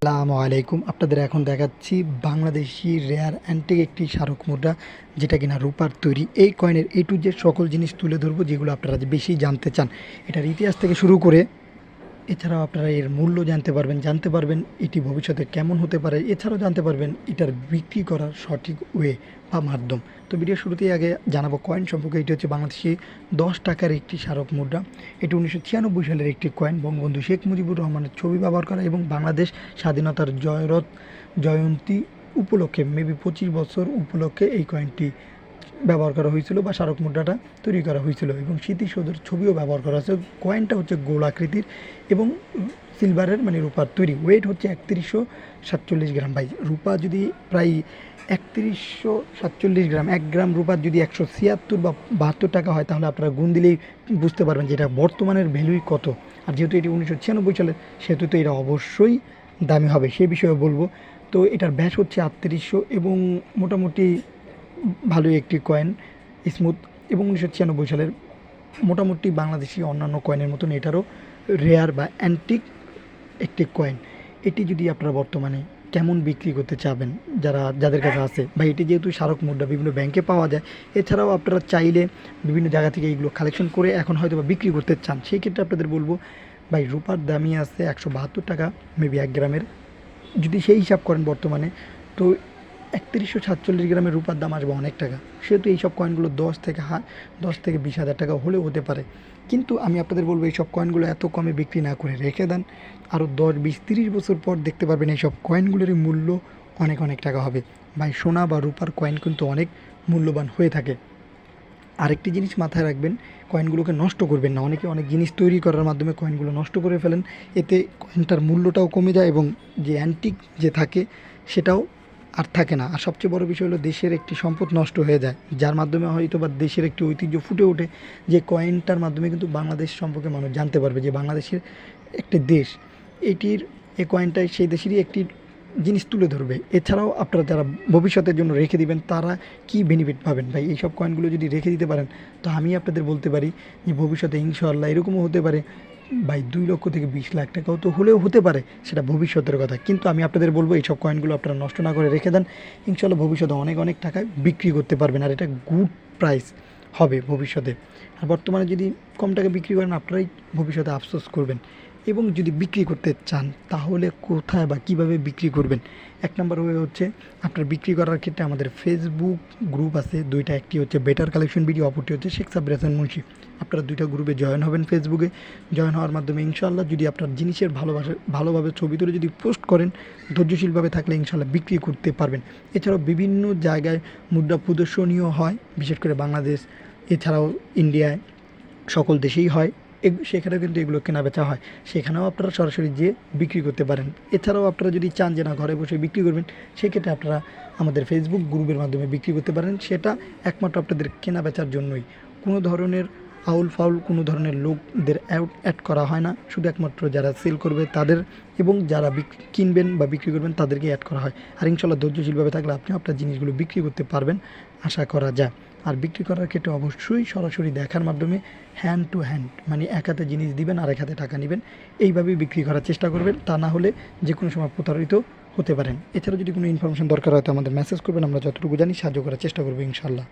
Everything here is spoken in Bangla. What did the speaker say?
আসসালামু আলাইকুম। আপনাদের এখন দেখাচ্ছি বাংলাদেশি রেয়ার অ্যান্টিক একটি স্মারক মুদ্রা, যেটা কিনা রূপার তৈরি। এই কয়েনের এ টু জেড সকল জিনিস তুলে ধরবো, যেগুলো আপনারা বেশি জানতে চান। এটার ইতিহাস থেকে শুরু করে এছাড়াও আপনারা এর মূল্য জানতে পারবেন এটি ভবিষ্যতে কেমন হতে পারে। এছাড়াও জানতে পারবেন এটার বিক্রি করার সঠিক ওয়ে বা মাধ্যম। তো ভিডিও শুরুতেই আগে জানাবো কয়েন সম্পর্কে। এটি হচ্ছে বাংলাদেশি 10 টাকার একটি স্মারক মুদ্রা। এটি 1996 সালের একটি কয়েন। বঙ্গবন্ধু শেখ মুজিবুর রহমানের ছবি ব্যবহার করা এবং বাংলাদেশ স্বাধীনতার জয়ন্তী উপলক্ষে, মেবি 25 বছর উপলক্ষে এই কয়েনটি ব্যবহার করা হয়েছিল বা স্মারক মুদ্রাটা তৈরি করা হয়েছিল, এবং স্মৃতিসৌধের ছবিও ব্যবহার করা হয়েছে। কয়েনটা হচ্ছে গোলাকৃতির এবং সিলভারের মানে রূপার তৈরি। ওয়েট হচ্ছে 3147 গ্রাম। ভাই, রূপা যদি প্রায় 3147 গ্রাম, 1 গ্রাম রূপার যদি 176 বা 72 টাকা হয়, তাহলে আপনারা গুণ দিলেই বুঝতে পারবেন যে এটা বর্তমানের ভ্যালুই কত। আর যেহেতু এটি 1996 সালের, সেহেতু তো এটা অবশ্যই দামি হবে, সে বিষয়ে বলবো। তো এটার ব্যাস হচ্ছে 3800 এবং মোটামুটি ভালোই একটি কয়েন, স্মুথ, এবং 1996 সালের মোটামুটি বাংলাদেশি অন্যান্য কয়েনের মতন এটারও রেয়ার বা অ্যান্টিক একটি কয়েন। এটি যদি আপনারা বর্তমানে কেমন বিক্রি করতে চাবেন, যাদের কাছে আছে, বা এটি যেহেতু স্মারক মুদ্রা বিভিন্ন ব্যাংকে পাওয়া যায়, এছাড়াও আপনারা চাইলে বিভিন্ন জায়গা থেকে এইগুলো কালেকশন করে এখন হয়তো বা বিক্রি করতে চান, সেই ক্ষেত্রে আপনাদের বলবো ভাই, রূপার দামই আছে 172 টাকা মেবি 1 গ্রামের। যদি সেই হিসাব করেন বর্তমানে, তো 3147 গ্রামের রূপার দাম আসবে অনেক টাকা। সেহেতু এইসব কয়েনগুলো 10 থেকে 20 হাজার টাকা হলেও হতে পারে। কিন্তু আমি আপনাদের বলবো এইসব কয়েনগুলো এত কমে বিক্রি না করে রেখে দেন। আরও 10, 20, 30 বছর পর দেখতে পারবেন এইসব কয়েনগুলোরই মূল্য অনেক অনেক টাকা হবে। ভাই, সোনা বা রূপার কয়েন কিন্তু অনেক মূল্যবান হয়ে থাকে। আরেকটি জিনিস মাথায় রাখবেন, কয়েনগুলোকে নষ্ট করবেন না। অনেকে অনেক জিনিস তৈরি করার মাধ্যমে কয়েনগুলো নষ্ট করে ফেলেন, এতে কয়েনটার মূল্যটাও কমে যায় এবং যে অ্যান্টিক যে থাকে সেটাও আর থাকে না। আর সবচেয়ে বড় বিষয় হলো দেশের একটি সম্পদ নষ্ট হয়ে যায়, যার মাধ্যমে হয়তো বা দেশের একটি ঐতিহ্য ফুটে ওঠে। যে কয়েনটার মাধ্যমে কিন্তু বাংলাদেশ সম্পর্কে মানুষ জানতে পারবে যে বাংলাদেশের একটি দেশ, এটির এই কয়েনটাই সেই দেশেরই একটি জিনিস তুলে ধরবে। এছাড়াও আপনারা যারা ভবিষ্যতের জন্য রেখে দিবেন, তারা কি বেনিফিট পাবেন ভাই, এইসব কয়েনগুলো যদি রেখে দিতে পারেন, তো আমি আপনাদের বলতে পারি যে ভবিষ্যতে ইনশাআল্লাহ এরকমও হতে পারে ভাই, 2 লক্ষ থেকে 20 লাখ টাকাও তো হলেও হতে পারে, সেটা ভবিষ্যতের কথা। কিন্তু আমি আপনাদের বলবো এইসব কয়েনগুলো আপনারা নষ্ট না করে রেখে দেন। ইনশাআল্লাহ ভবিষ্যতে অনেক অনেক টাকায় বিক্রি করতে পারবেন, আর এটা গুড প্রাইস হবে ভবিষ্যতে। আর বর্তমানে যদি কম টাকা বিক্রি করেন, আপনারাই ভবিষ্যতে আফসোস করবেন। এবং যদি বিক্রি করতে চান, তাহলে কোথায় বা কীভাবে বিক্রি করবেন? 1 নম্বর হয়ে হচ্ছে, আপনার বিক্রি করার ক্ষেত্রে আমাদের ফেসবুক গ্রুপ আছে দুইটা। একটি হচ্ছে বেটার কালেকশন ভিডিও, অপরটি হচ্ছে শেখ সাব্বির হাসান মুন্সি। আপনারা দুইটা গ্রুপে জয়েন হবেন। ফেসবুকে জয়েন হওয়ার মাধ্যমে ইনশাআল্লাহ যদি আপনার জিনিসের ভালোভাবে ছবি তুলে যদি পোস্ট করেন, ধৈর্যশীলভাবে থাকলে ইনশাআল্লাহ বিক্রি করতে পারবেন। এছাড়াও বিভিন্ন জায়গায় মুদ্রা প্রদর্শনীয় হয়, বিশেষ করে বাংলাদেশ, এছাড়াও ইন্ডিয়ায়, সকল দেশেই হয়। সেখানেও কিন্তু এগুলো কেনা বেচা হয়, সেখানেও আপনারা সরাসরি যেয়ে বিক্রি করতে পারেন। এছাড়াও আপনারা যদি চান যে না ঘরে বসে বিক্রি করবেন, সেক্ষেত্রে আপনারা আমাদের ফেসবুক গ্রুপের মাধ্যমে বিক্রি করতে পারেন। সেটা একমাত্র আপনাদের কেনা বেচার জন্যই, কোনো ধরনের আউল ফাউল কোনো ধরনের লোকদের অ্যাড করা হয় না। শুধু একমাত্র যারা সেল করবে তাদের এবং যারা কিনবেন বা বিক্রি করবেন তাদেরকে অ্যাড করা হয়। আর ইনশাআল্লাহ ধৈর্যশীলভাবে থাকলে আপনি আপনার জিনিসগুলো বিক্রি করতে পারবেন, আশা করা যায়। আর বিক্রি করার ক্ষেত্রে অবশ্যই সরাসরি দেখার মাধ্যমে, হ্যান্ড টু হ্যান্ড, মানে এক হাতে জিনিস দিবেন আর এক হাতে টাকা নেবেন, এইভাবেই বিক্রি করার চেষ্টা করবেন। তা না হলে যে কোনো সময় প্রতারিত হতে পারেন। এছাড়াও যদি কোনো ইনফরমেশন দরকার হয়, তো আমাদের মেসেজ করবেন, আমরা যতটুকু জানি সাহায্য করার চেষ্টা করবো ইনশাআল্লাহ।